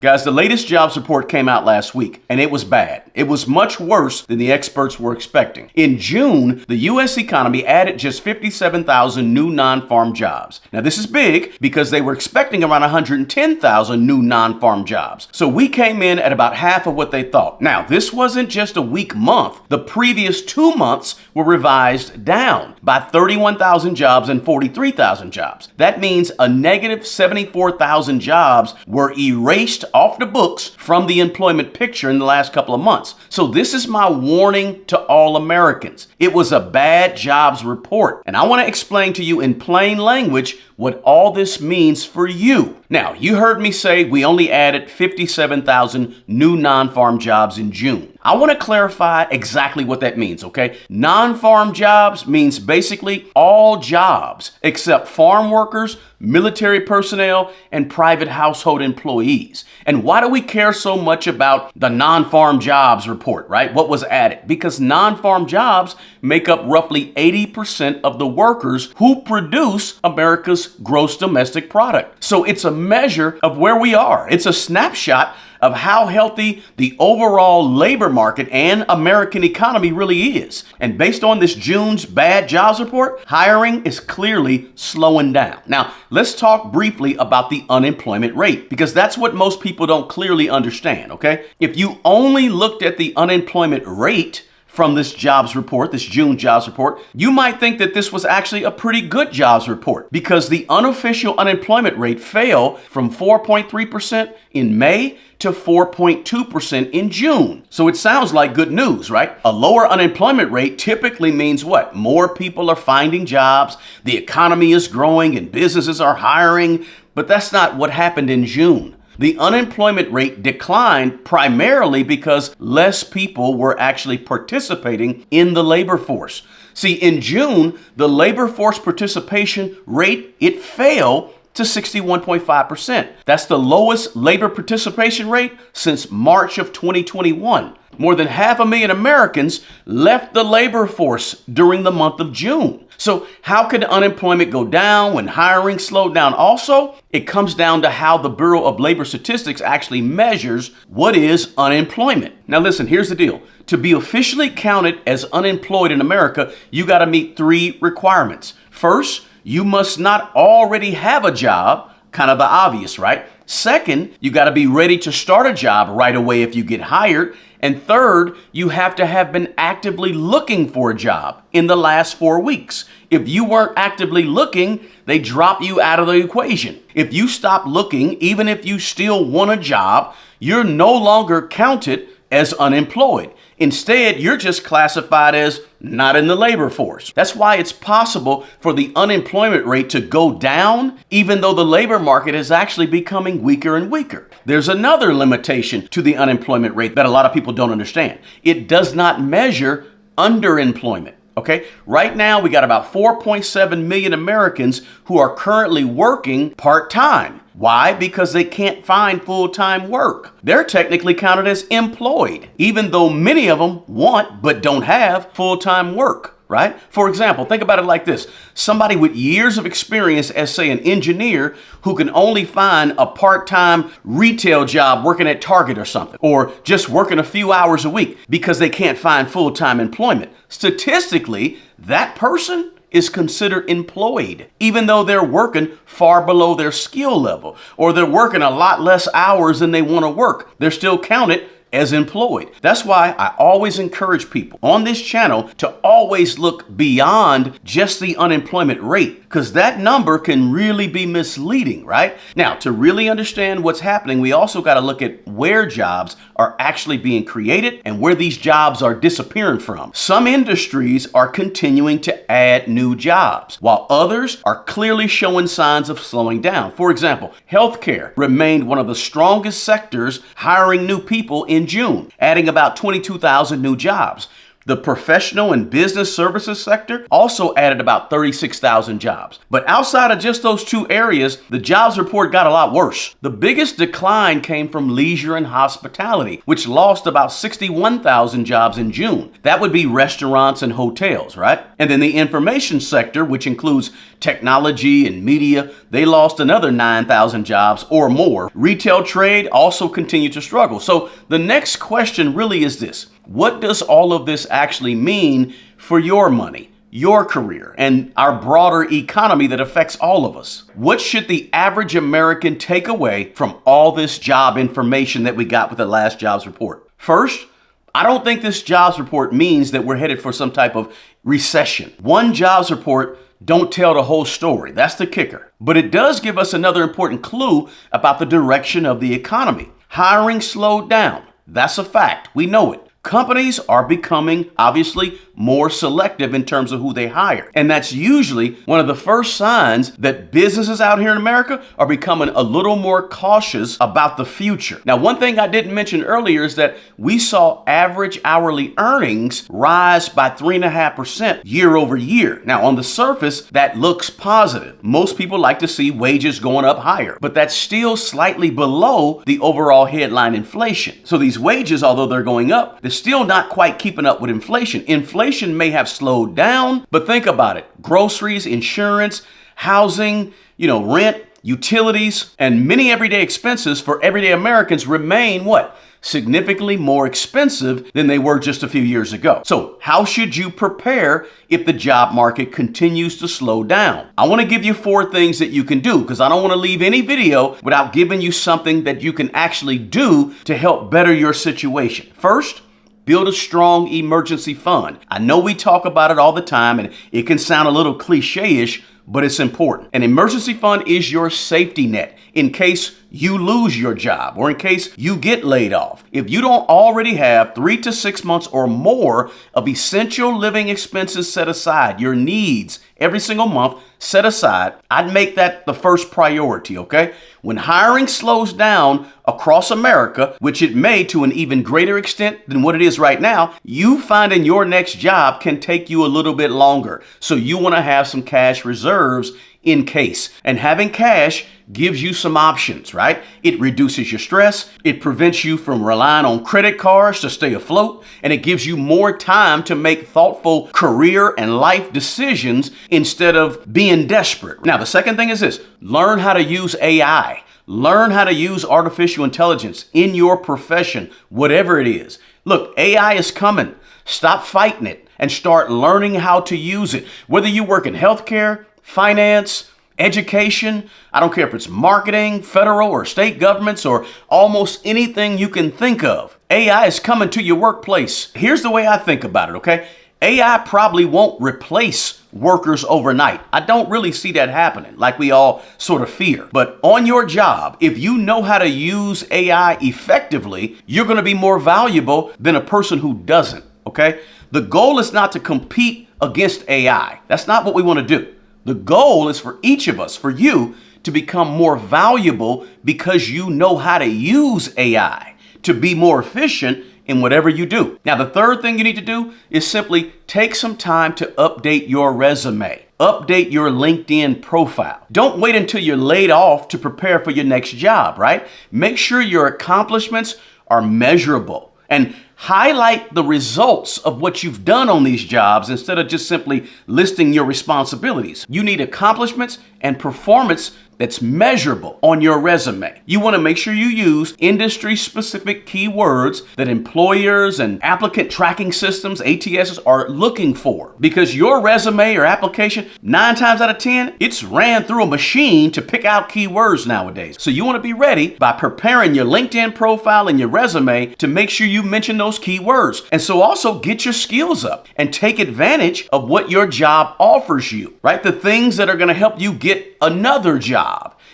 Guys, the latest jobs report came out last week, and it was bad. It was much worse than the experts were expecting. In June, the U.S. economy added just 57,000 new non-farm jobs. Now, this is big because they were expecting around 110,000 new non-farm jobs. So we came in at about half of what they thought. Now, this wasn't just a weak month. The previous 2 months were revised down by 31,000 jobs and 43,000 jobs. That means a negative 74,000 jobs were erased off the books from the employment picture in the last couple of months. So this is my warning to all Americans. It was a bad jobs report, and I want to explain to you in plain language what all this means for you. Now, you heard me say we only added 57,000 new non-farm jobs in June. I want to clarify exactly what that means, okay? Non-farm jobs means basically all jobs except farm workers, military personnel, and private household employees. And why do we care so much about the non-farm jobs report, right? What was added? Because non-farm jobs make up roughly 80% of the workers who produce America's gross domestic product. So it's a measure of where we are. It's a snapshot of how healthy the overall labor market and American economy really is. And based on this June's bad jobs report, hiring is clearly slowing down. Now, let's talk briefly about the unemployment rate, because that's what most people don't clearly understand, okay? If you only looked at the unemployment rate from this jobs report, this June jobs report, you might think that this was actually a pretty good jobs report, because the unofficial unemployment rate fell from 4.3% in May to 4.2% in June. So it sounds like good news, right? A lower unemployment rate typically means what? More people are finding jobs, the economy is growing, and businesses are hiring. But that's not what happened in June. The unemployment rate declined primarily because less people were actually participating in the labor force. See, in June, the labor force participation rate, it fell to 61.5%. That's the lowest labor participation rate since March of 2021. More than 500,000 Americans left the labor force during the month of June. So how could unemployment go down when hiring slowed down? Also, it comes down to how the Bureau of Labor Statistics actually measures what is unemployment. Now listen, here's the deal. To be officially counted as unemployed in America, you got to meet 3 requirements. First, you must not already have a job, kind of the obvious, right? Second, you got to be ready to start a job right away if you get hired. And third, you have to have been actively looking for a job in the last 4 weeks. If you weren't actively looking, they drop you out of the equation. If you stop looking, even if you still want a job, you're no longer counted as unemployed. Instead, you're just classified as not in the labor force. That's why it's possible for the unemployment rate to go down, even though the labor market is actually becoming weaker and weaker. There's another limitation to the unemployment rate that a lot of people don't understand. It does not measure underemployment. Okay, right now we got about 4.7 million Americans who are currently working part-time. Why? Because they can't find full-time work. They're technically counted as employed, even though many of them want but don't have full-time work, right? For example, think about it like this. Somebody with years of experience as, say, an engineer who can only find a part-time retail job working at Target or something, or just working a few hours a week because they can't find full-time employment. Statistically, that person is considered employed, even though they're working far below their skill level, or they're working a lot less hours than they want to work. They're still counted as employed. That's why I always encourage people on this channel to always look beyond just the unemployment rate, because that number can really be misleading, right? Now, to really understand what's happening, we also got to look at where jobs are actually being created and where these jobs are disappearing from. Some industries are continuing to add new jobs, while others are clearly showing signs of slowing down. For example, healthcare remained one of the strongest sectors hiring new people in June, adding about 22,000 new jobs. The professional and business services sector also added about 36,000 jobs. But outside of just those two areas, the jobs report got a lot worse. The biggest decline came from leisure and hospitality, which lost about 61,000 jobs in June. That would be restaurants and hotels, right? And then the information sector, which includes technology and media, they lost another 9,000 jobs or more. Retail trade also continued to struggle. So the next question really is this: what does all of this actually mean for your money, your career, and our broader economy that affects all of us? What should the average American take away from all this job information that we got with the last jobs report? First, I don't think this jobs report means that we're headed for some type of recession. One jobs report don't tell the whole story. That's the kicker. But it does give us another important clue about the direction of the economy. Hiring slowed down. That's a fact. We know it. Companies are becoming, obviously, more selective in terms of who they hire. And that's usually one of the first signs that businesses out here in America are becoming a little more cautious about the future. Now, one thing I didn't mention earlier is that we saw average hourly earnings rise by 3.5% year over year. Now, on the surface, that looks positive. Most people like to see wages going up higher, but that's still slightly below the overall headline inflation. So these wages, although they're going up, they're still not quite keeping up with inflation. Inflation may have slowed down, but think about it. Groceries, insurance, housing, rent, utilities, and many everyday expenses for everyday Americans remain what? Significantly more expensive than they were just a few years ago. So how should you prepare if the job market continues to slow down? I want to give you 4 things that you can do, because I don't want to leave any video without giving you something that you can actually do to help better your situation. First, build a strong emergency fund. I know we talk about it all the time and it can sound a little cliche-ish, but it's important. An emergency fund is your safety net in case you lose your job or in case you get laid off. If you don't already have 3 to 6 months or more of essential living expenses set aside, your needs every single month set aside, I'd make that the first priority, okay? When hiring slows down across America, which it may to an even greater extent than what it is right now, you finding your next job can take you a little bit longer. So you want to have some cash reserves in case. And having cash gives you some options, right? It reduces your stress. It prevents you from relying on credit cards to stay afloat. And it gives you more time to make thoughtful career and life decisions instead of being desperate. Now, the second thing is this: learn how to use AI. Learn how to use artificial intelligence in your profession, whatever it is. Look, AI is coming. Stop fighting it and start learning how to use it. Whether you work in healthcare, finance, education, I don't care if it's marketing, federal or state governments, or almost anything you can think of. AI is coming to your workplace. Here's the way I think about it, okay? AI probably won't replace workers overnight. I don't really see that happening like we all sort of fear. But on your job, if you know how to use AI effectively, you're going to be more valuable than a person who doesn't, okay? The goal is not to compete against AI. That's not what we want to do. The goal is for each of us, for you, to become more valuable because you know how to use AI to be more efficient in whatever you do. Now, the third thing you need to do is simply take some time to update your resume. Update your LinkedIn profile. Don't wait until you're laid off to prepare for your next job, right? Make sure your accomplishments are measurable and highlight the results of what you've done on these jobs instead of just simply listing your responsibilities. You need accomplishments and performance that's measurable on your resume. You want to make sure you use industry-specific keywords that employers and applicant tracking systems, ATSs, are looking for. Because your resume or application, 9 times out of 10, it's ran through a machine to pick out keywords nowadays. So you want to be ready by preparing your LinkedIn profile and your resume to make sure you mention those keywords. And so also get your skills up and take advantage of what your job offers you, right? The things that are going to help you get another job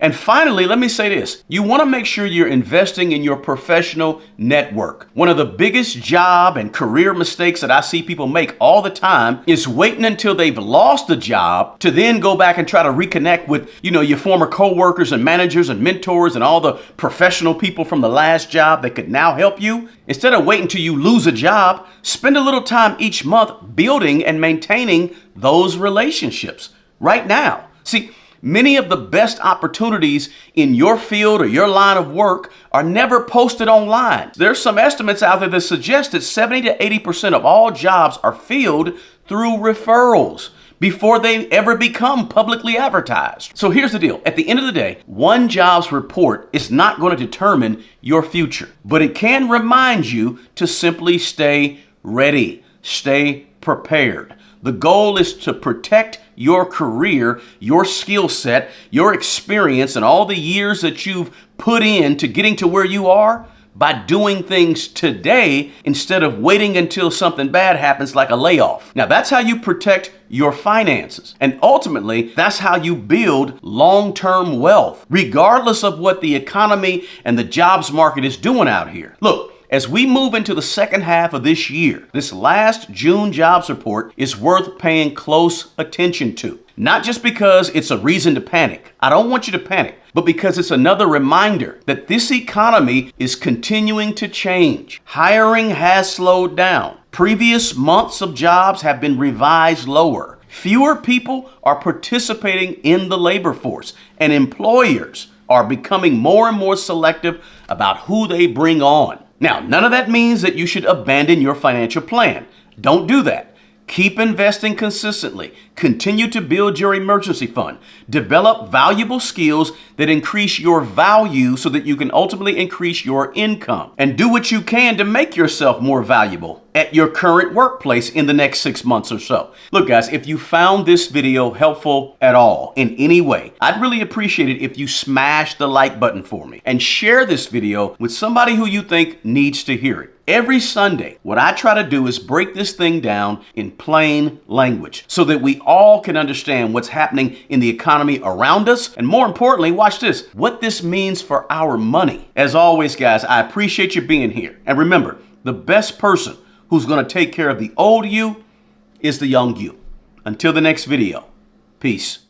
And finally, let me say this. You want to make sure you're investing in your professional network. One of the biggest job and career mistakes that I see people make all the time is waiting until they've lost a job to then go back and try to reconnect with, your former coworkers and managers and mentors and all the professional people from the last job that could now help you. Instead of waiting till you lose a job, spend a little time each month building and maintaining those relationships right now. See, many of the best opportunities in your field or your line of work are never posted online. There's some estimates out there that suggest that 70 to 80% of all jobs are filled through referrals before they ever become publicly advertised. So here's the deal. At the end of the day, one jobs report is not going to determine your future, but it can remind you to simply stay ready, stay prepared. The goal is to protect your career, your skill set, your experience, and all the years that you've put into getting to where you are by doing things today instead of waiting until something bad happens like a layoff. Now, that's how you protect your finances. And ultimately, that's how you build long-term wealth, regardless of what the economy and the jobs market is doing out here. Look, as we move into the second half of this year, this last June jobs report is worth paying close attention to. Not just because it's a reason to panic. I don't want you to panic, but because it's another reminder that this economy is continuing to change. Hiring has slowed down. Previous months of jobs have been revised lower. Fewer people are participating in the labor force, and employers are becoming more and more selective about who they bring on. Now, none of that means that you should abandon your financial plan. Don't do that. Keep investing consistently. Continue to build your emergency fund. Develop valuable skills that increase your value so that you can ultimately increase your income. And do what you can to make yourself more valuable at your current workplace in the next 6 months or so. Look, guys, if you found this video helpful at all in any way, I'd really appreciate it if you smash the like button for me and share this video with somebody who you think needs to hear it. Every Sunday, what I try to do is break this thing down in plain language so that we all can understand what's happening in the economy around us. And more importantly, watch this, what this means for our money. As always, guys, I appreciate you being here. And remember, the best person who's going to take care of the old you is the young you. Until the next video, peace.